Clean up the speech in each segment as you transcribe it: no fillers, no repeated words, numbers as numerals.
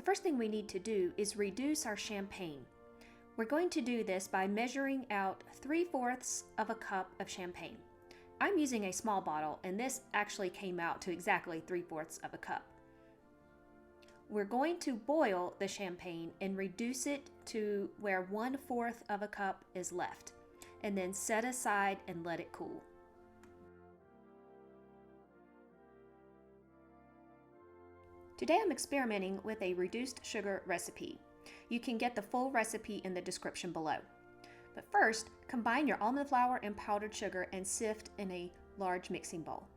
the first thing we need to do is reduce our champagne. We're going to do this by measuring out 3/4 of a cup of champagne. I'm using a small bottle, and this actually came out to exactly 3/4 of a cup. We're going to boil the champagne and reduce it to where 1/4 of a cup is left, and then set aside and let it cool. Today I'm experimenting with a reduced sugar recipe. You can get the full recipe in the description below. But first, combine your almond flour and powdered sugar and sift in a large mixing bowl.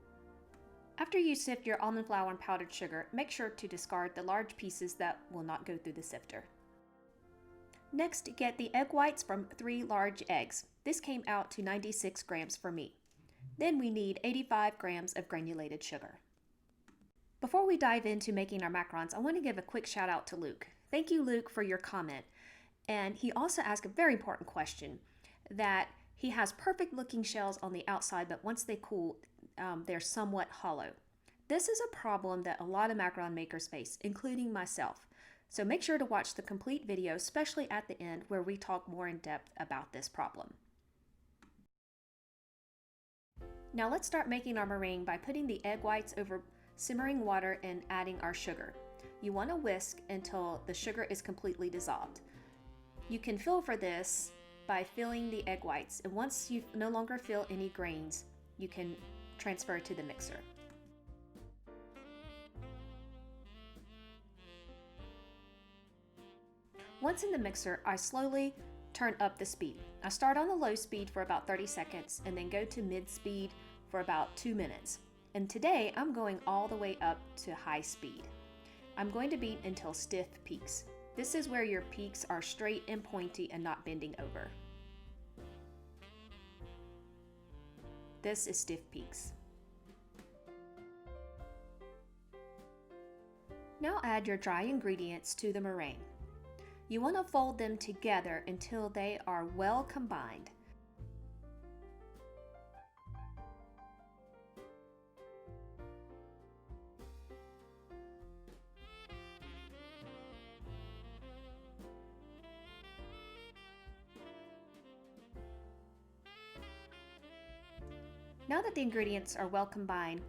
After you sift your almond flour and powdered sugar, make sure to discard the large pieces that will not go through the sifter. Next, get the egg whites from 3 large eggs. This came out to 96 grams for me. Then we need 85 grams of granulated sugar. Before we dive into making our macarons, I want to give a quick shout out to Luke. Thank you, Luke, for your comment. And he also asked a very important question, that he has perfect looking shells on the outside, but once they cool, they're somewhat hollow. This is a problem that a lot of macaron makers face, including myself. So make sure to watch the complete video, especially at the end, where we talk more in depth about this problem. Now let's start making our meringue by putting the egg whites over simmering water and adding our sugar. You want to whisk until the sugar is completely dissolved. You can feel for this by filling the egg whites, and once you no longer feel any grains, you can transfer to the mixer. Once in the mixer, I slowly turn up the speed. I start on the low speed for about 30 seconds and then go to mid speed for about 2 minutes. And today I'm going all the way up to high speed. I'm going to beat until stiff peaks. This is where your peaks are straight and pointy and not bending over. This is stiff peaks. Now add your dry ingredients to the meringue. You want to fold them together until they are well combined. Now that the ingredients are well combined,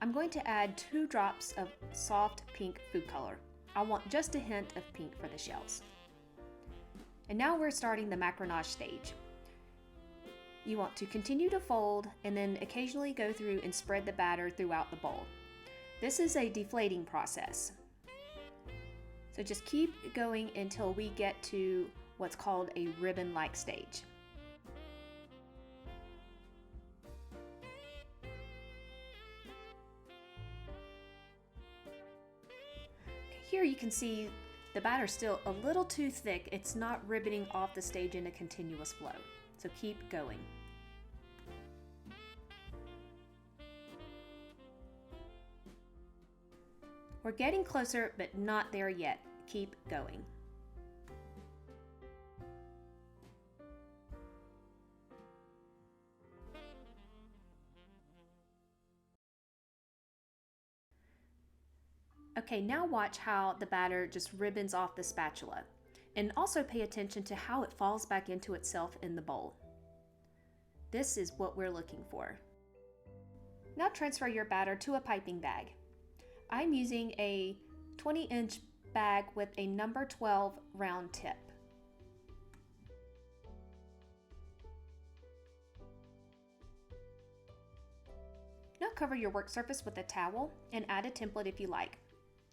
I'm going to add 2 drops of soft pink food color. I want just a hint of pink for the shells. And now we're starting the macaronage stage. You want to continue to fold and then occasionally go through and spread the batter throughout the bowl. This is a deflating process. So just keep going until we get to what's called a ribbon-like stage. Here you can see the batter's still a little too thick. It's not ribboning off the stage in a continuous flow. So keep going. We're getting closer, but not there yet. Keep going. Okay, now watch how the batter just ribbons off the spatula. And also pay attention to how it falls back into itself in the bowl. This is what we're looking for. Now transfer your batter to a piping bag. I'm using a 20-inch bag with a number 12 round tip. Now cover your work surface with a towel and add a template if you like.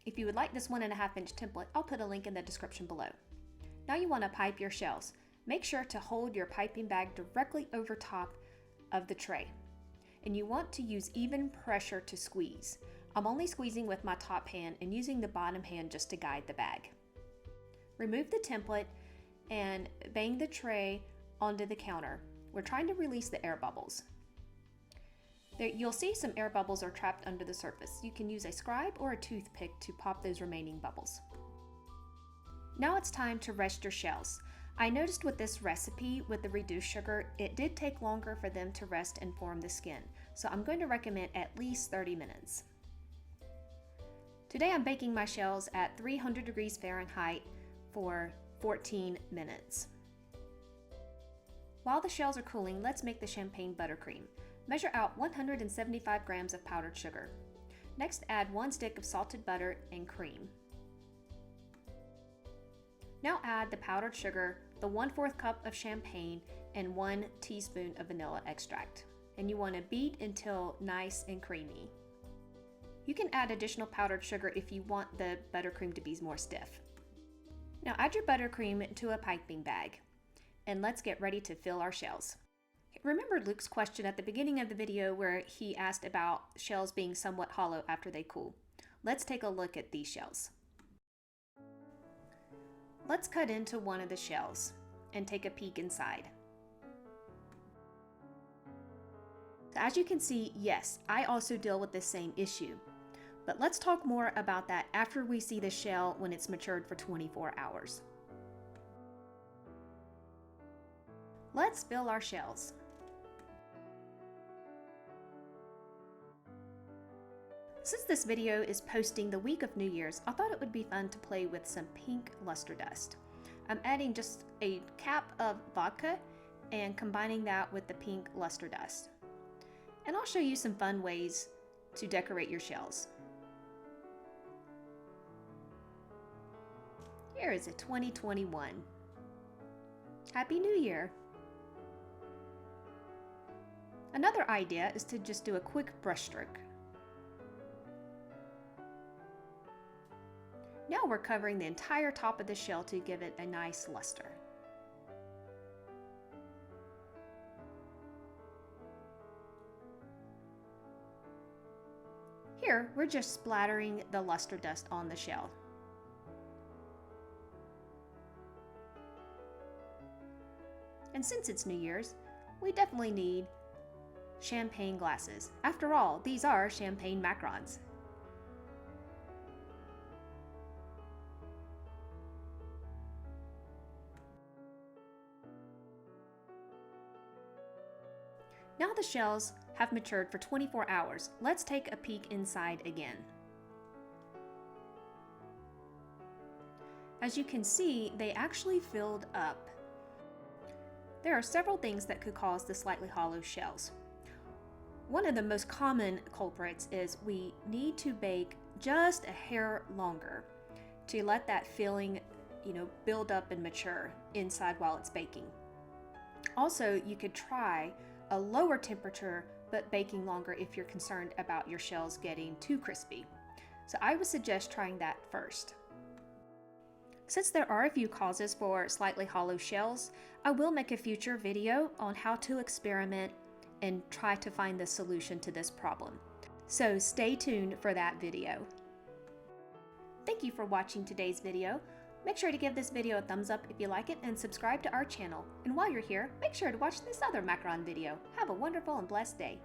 If you would like this 1.5-inch template, I'll put a link in the description below. Now you want to pipe your shells. Make sure to hold your piping bag directly over top of the tray. And you want to use even pressure to squeeze. I'm only squeezing with my top hand and using the bottom hand just to guide the bag. Remove the template and bang the tray onto the counter. We're trying to release the air bubbles. You'll see some air bubbles are trapped under the surface. You can use a scribe or a toothpick to pop those remaining bubbles. Now it's time to rest your shells. I noticed with this recipe with the reduced sugar, it did take longer for them to rest and form the skin. So I'm going to recommend at least 30 minutes. Today I'm baking my shells at 300 degrees Fahrenheit for 14 minutes. While the shells are cooling, let's make the champagne buttercream. Measure out 175 grams of powdered sugar. Next, add 1 stick of salted butter and cream. Now add the powdered sugar, the 1/4 cup of champagne, and 1 teaspoon of vanilla extract. And you want to beat until nice and creamy. You can add additional powdered sugar if you want the buttercream to be more stiff. Now add your buttercream to a piping bag, and let's get ready to fill our shells. Remember Luke's question at the beginning of the video where he asked about shells being somewhat hollow after they cool. Let's take a look at these shells. Let's cut into one of the shells and take a peek inside. So as you can see, yes, I also deal with the same issue. But let's talk more about that after we see the shell when it's matured for 24 hours. Let's fill our shells. Since this video is posting the week of New Year's, I thought it would be fun to play with some pink luster dust. I'm adding just a cap of vodka and combining that with the pink luster dust. And I'll show you some fun ways to decorate your shells. Here is a 2021. Happy New Year! Another idea is to just do a quick brush stroke. Now we're covering the entire top of the shell to give it a nice luster. Here, we're just splattering the luster dust on the shell. And since it's New Year's, we definitely need champagne glasses. After all, these are champagne macarons. Now the shells have matured for 24 hours. Let's take a peek inside again. As you can see, they actually filled up. There are several things that could cause the slightly hollow shells. One of the most common culprits is we need to bake just a hair longer to let that filling, build up and mature inside while it's baking. Also, you could try a lower temperature but baking longer if you're concerned about your shells getting too crispy. So I would suggest trying that first. Since there are a few causes for slightly hollow shells, I will make a future video on how to experiment and try to find the solution to this problem. So stay tuned for that video. Thank you for watching today's video. Make sure to give this video a thumbs up if you like it and subscribe to our channel. And while you're here, make sure to watch this other macaron video. Have a wonderful and blessed day.